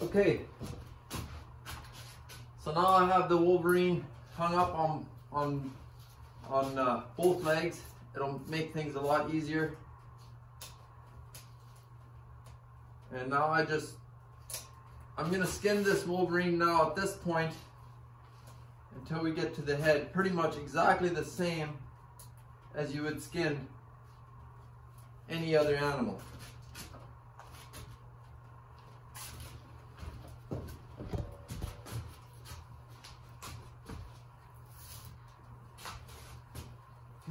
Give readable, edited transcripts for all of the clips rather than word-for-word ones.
Okay, so now I have the Wolverine hung up on both legs. It'll make things a lot easier. And now I'm gonna skin this Wolverine now at this point until we get to the head. Pretty much exactly the same as you would skin any other animal.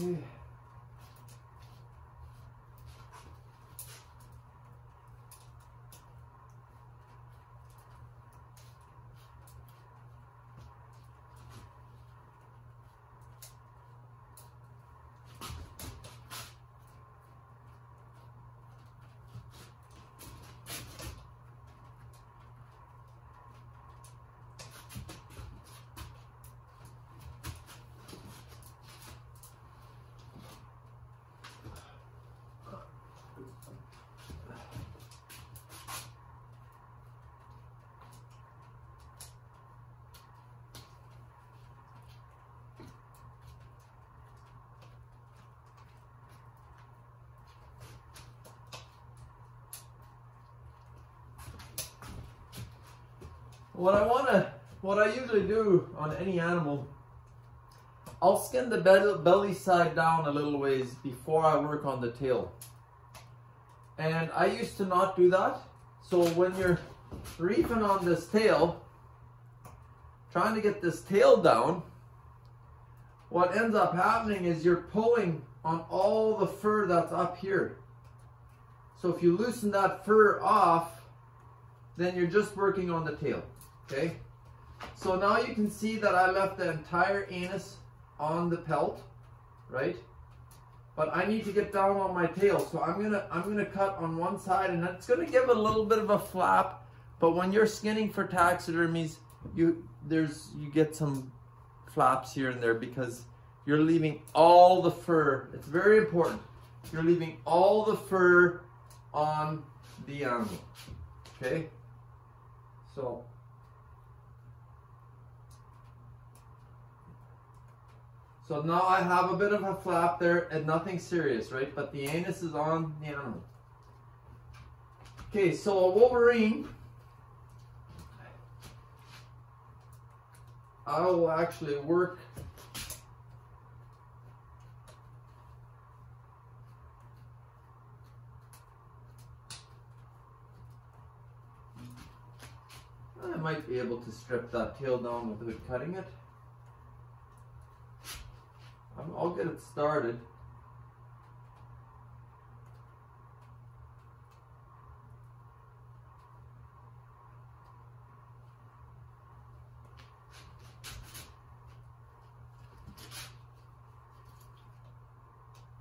Okay. What I usually do on any animal, I'll skin the belly side down a little ways before I work on the tail. And I used to not do that. So when you're reefing on this tail, trying to get this tail down, what ends up happening is you're pulling on all the fur that's up here. So if you loosen that fur off, then you're just working on the tail. Okay, so now you can see that I left the entire anus on the pelt, right? But I need to get down on my tail, so I'm gonna cut on one side, and that's gonna give it a little bit of a flap. But when you're skinning for taxidermies, you get some flaps here and there because you're leaving all the fur. It's very important. You're leaving all the fur on the animal. Okay, so. So now I have a bit of a flap there and nothing serious, right? But the anus is on the animal. Okay, so a Wolverine, I will actually work I might be able to strip that tail down without cutting it. I'll get it started.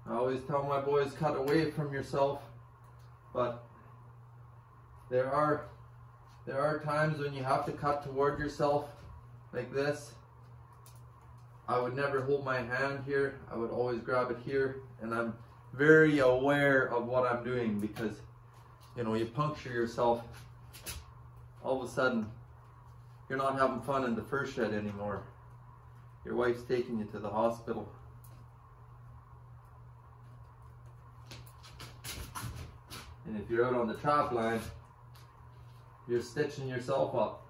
I always tell my boys, cut away from yourself, but there are times when you have to cut toward yourself like this. I would never hold my hand here. I would always grab it here, and I'm very aware of what I'm doing because, you know, you puncture yourself, all of a sudden you're not having fun in the fur shed anymore. Your wife's taking you to the hospital. And if you're out on the trap line, you're stitching yourself up.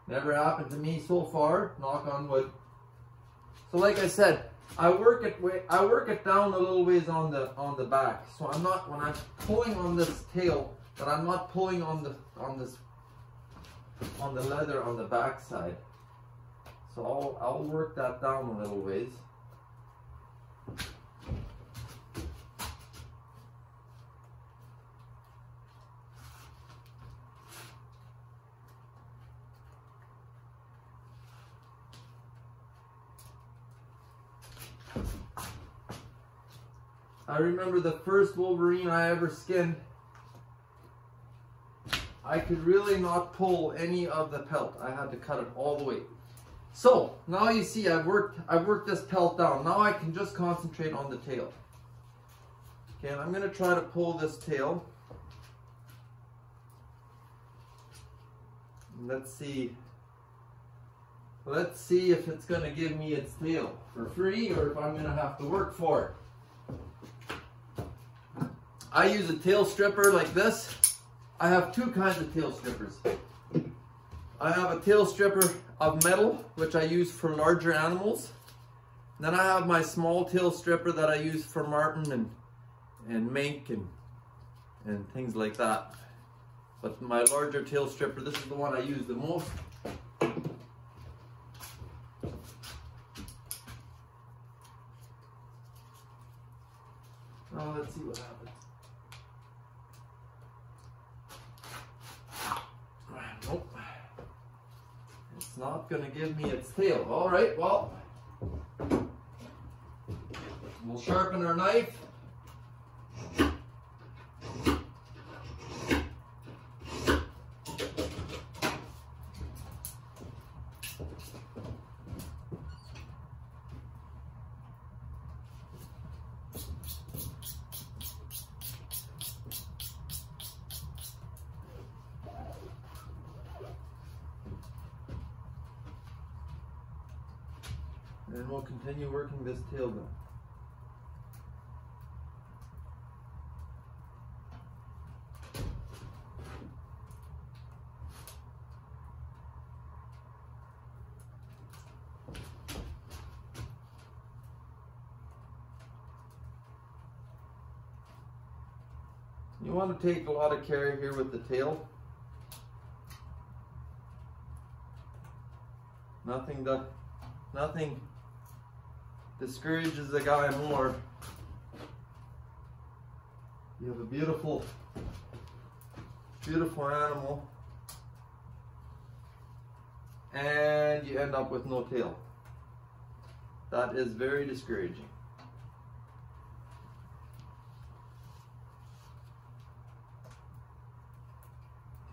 Never happened to me so far, knock on wood. So like I said, I work it down a little ways on the back. So I'm not, when I'm pulling on this tail, but I'm not pulling on the leather on the back side. So I'll work that down a little ways. I remember the first Wolverine I ever skinned, I could really not pull any of the pelt. I had to cut it all the way. So now you see I've worked this pelt down. Now I can just concentrate on the tail. Okay, and I'm going to try to pull this tail. Let's see. Let's see if it's going to give me its tail for free or if I'm going to have to work for it. I use a tail stripper like this. I have two kinds of tail strippers. I have a tail stripper of metal, which I use for larger animals. And then I have my small tail stripper that I use for marten and mink and things like that. But my larger tail stripper, this is the one I use the most. Now let's see what happens. Nope. It's not going to give me its tail. All right, well, we'll sharpen our knife. And we'll continue working this tail down. You want to take a lot of care here with the tail. Nothing discourages a guy more. You have a beautiful animal and you end up with no tail. That is very discouraging.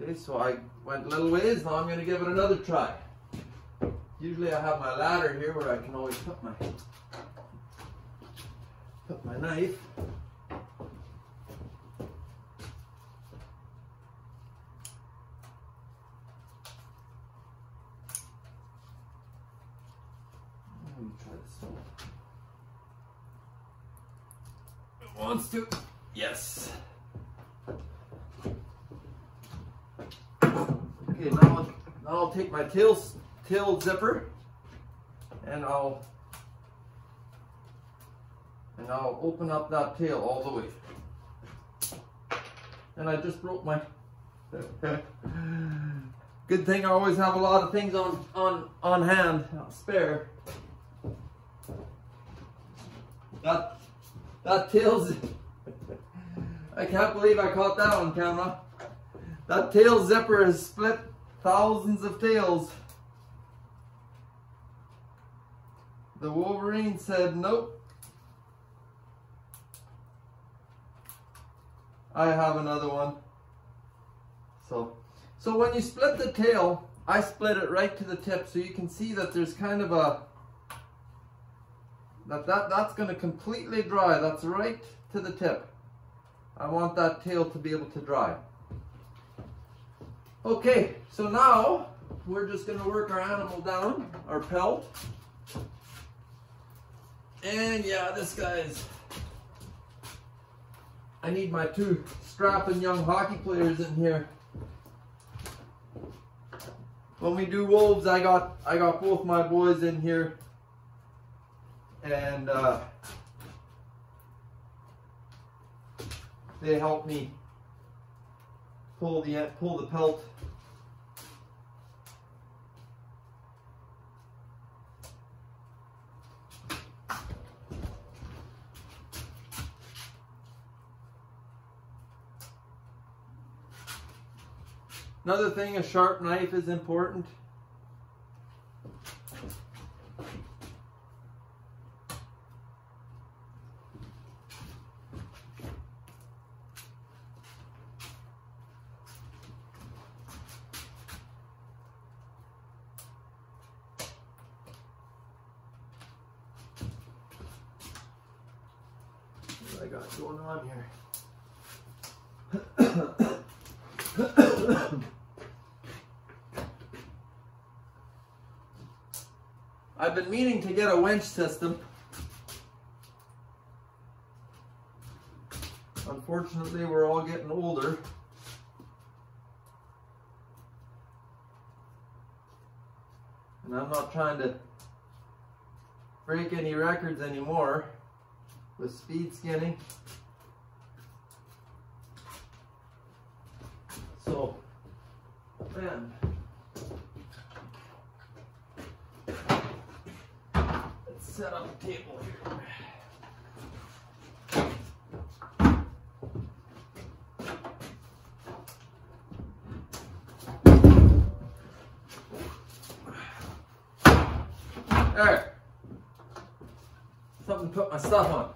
Okay, so I went a little ways, now I'm going to give it another try. Usually I have my ladder here where I can always put my knife. Let me try this one. It wants to. Yes. Okay, now I'll take my tail zipper and I'll open up that tail all the way. And I just broke my good thing I always have a lot of things on hand, spare. That tail's I can't believe I caught that on camera. That tail zipper has split thousands of tails. The Wolverine said nope. I have another one. So when you split the tail, I split it right to the tip, so you can see that there's kind of a that's going to completely dry. That's right to the tip. I want that tail to be able to dry. Okay, so now we're just going to work our animal down, our pelt. And yeah, this guy's, I need my two strapping young hockey players in here. When we do wolves, I got both my boys in here, and they help me pull the pelt. Another thing, a sharp knife is important. What I got going on here? I've been meaning to get a winch system. Unfortunately, we're all getting older. And I'm not trying to break any records anymore with speed skinning. So, man, let's set up a table here. Alright, something to put my stuff on.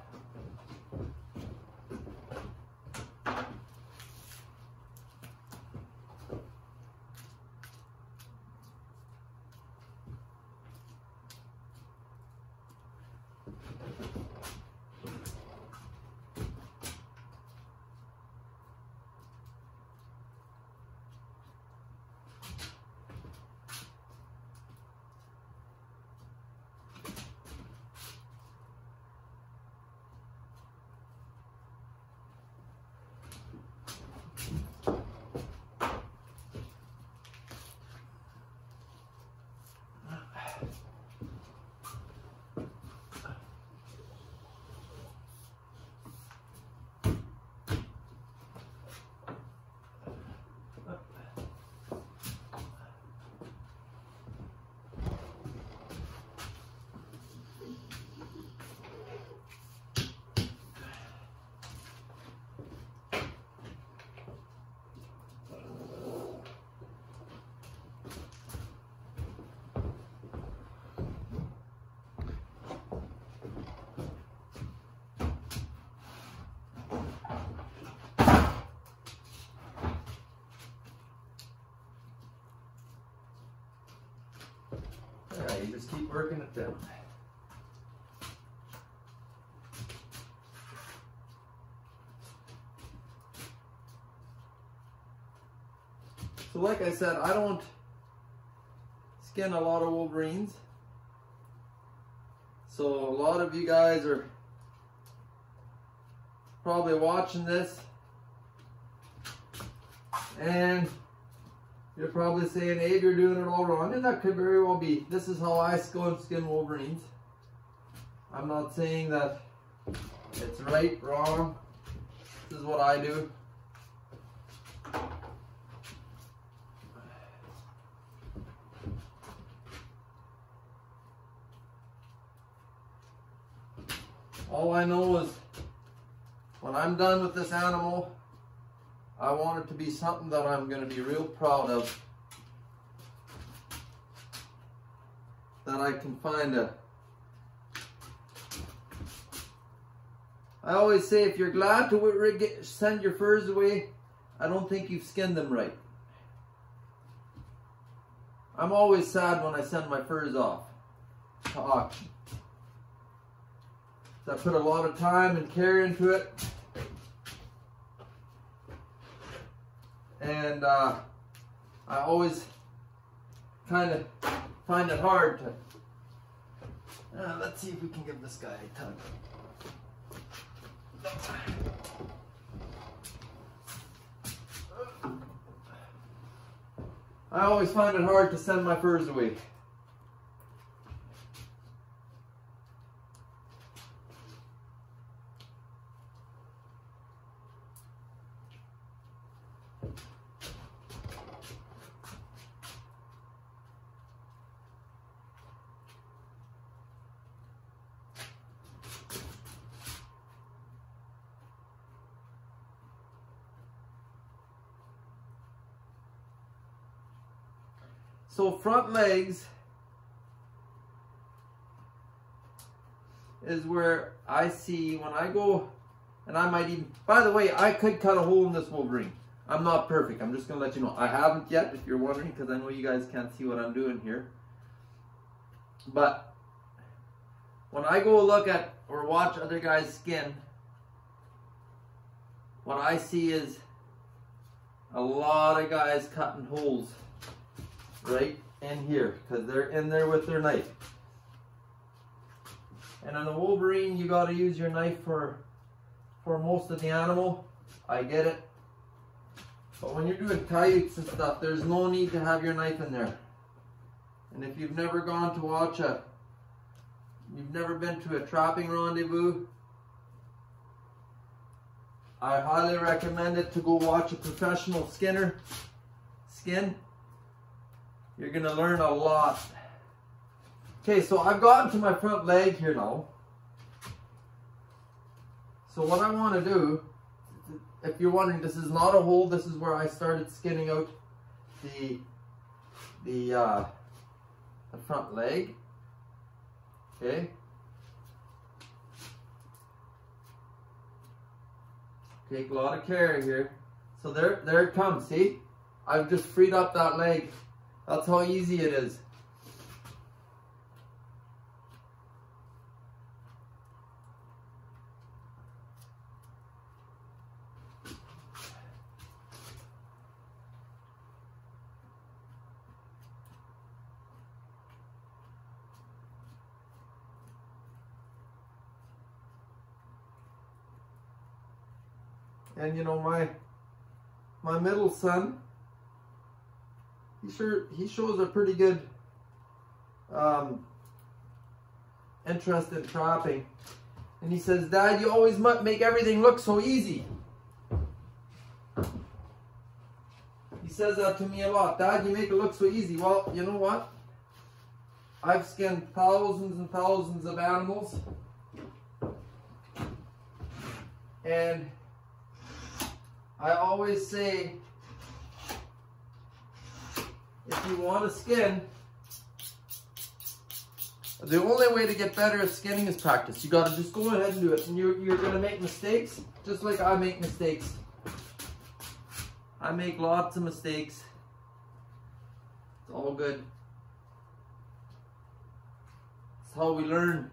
You just keep working it down. So like I said, I don't skin a lot of wolverines. So a lot of you guys are probably watching this and you're probably saying, Abe, you're doing it all wrong, and that could very well be. This is how I skin wolverines. I'm not saying that it's right, wrong. This is what I do. All I know is when I'm done with this animal, I want it to be something that I'm going to be real proud of. That I can find a... I always say if you're glad to send your furs away, I don't think you've skinned them right. I'm always sad when I send my furs off to auction. I put a lot of time and care into it. And I always kind of find it hard to... let's see if we can give this guy a tug. I always find it hard to send my furs away. So front legs is where I see when I go, and I might even, by the way, I could cut a hole in this wolverine. I'm not perfect. I'm just going to let you know. I haven't yet, if you're wondering, because I know you guys can't see what I'm doing here. But when I go look at or watch other guys skin, what I see is a lot of guys cutting holes right in here because they're in there with their knife. And on a wolverine, you got to use your knife for most of the animal. I get it. But when you're doing coyotes and stuff, there's no need to have your knife in there. And if you've never gone to watch you've never been to a trapping rendezvous, I highly recommend it to go watch a professional skinner skin. You're going to learn a lot. Okay, so I've gotten to my front leg here now. So what I want to do, if you're wondering, this is not a hole. This is where I started skinning out the front leg. Okay. Take a lot of care here. So there it comes. See, I've just freed up that leg. That's how easy it is. And you know, my middle son, he shows a pretty good interest in trapping. And he says, "Dad, you always make everything look so easy." He says that to me a lot. "Dad, you make it look so easy." Well, you know what? I've skinned thousands and thousands of animals. And I always say, if you want to skin, the only way to get better at skinning is practice. You got to just go ahead and do it. And you're going to make mistakes, just like I make mistakes. I make lots of mistakes. It's all good. It's how we learn.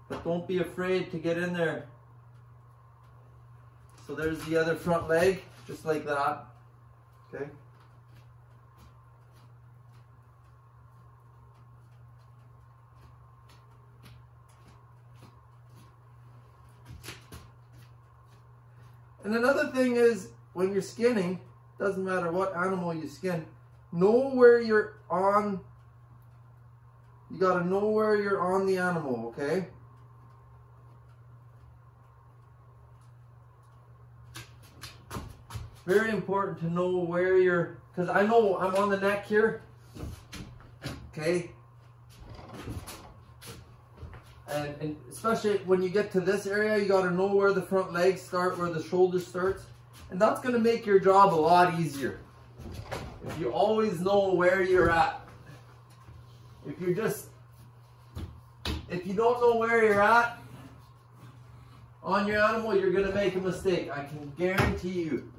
But don't be afraid to get in there. So there's the other front leg, just like that. Okay. And another thing is, when you're skinning, doesn't matter what animal you skin, know where you're on. You gotta know where you're on the animal, okay? Very important to know where you're, because I know I'm on the neck here, okay? And especially when you get to this area, you got to know where the front legs start, where the shoulder starts. And that's going to make your job a lot easier. If you always know where you're at. If you don't know where you're at on your animal, you're going to make a mistake. I can guarantee you.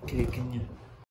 Okay, can you...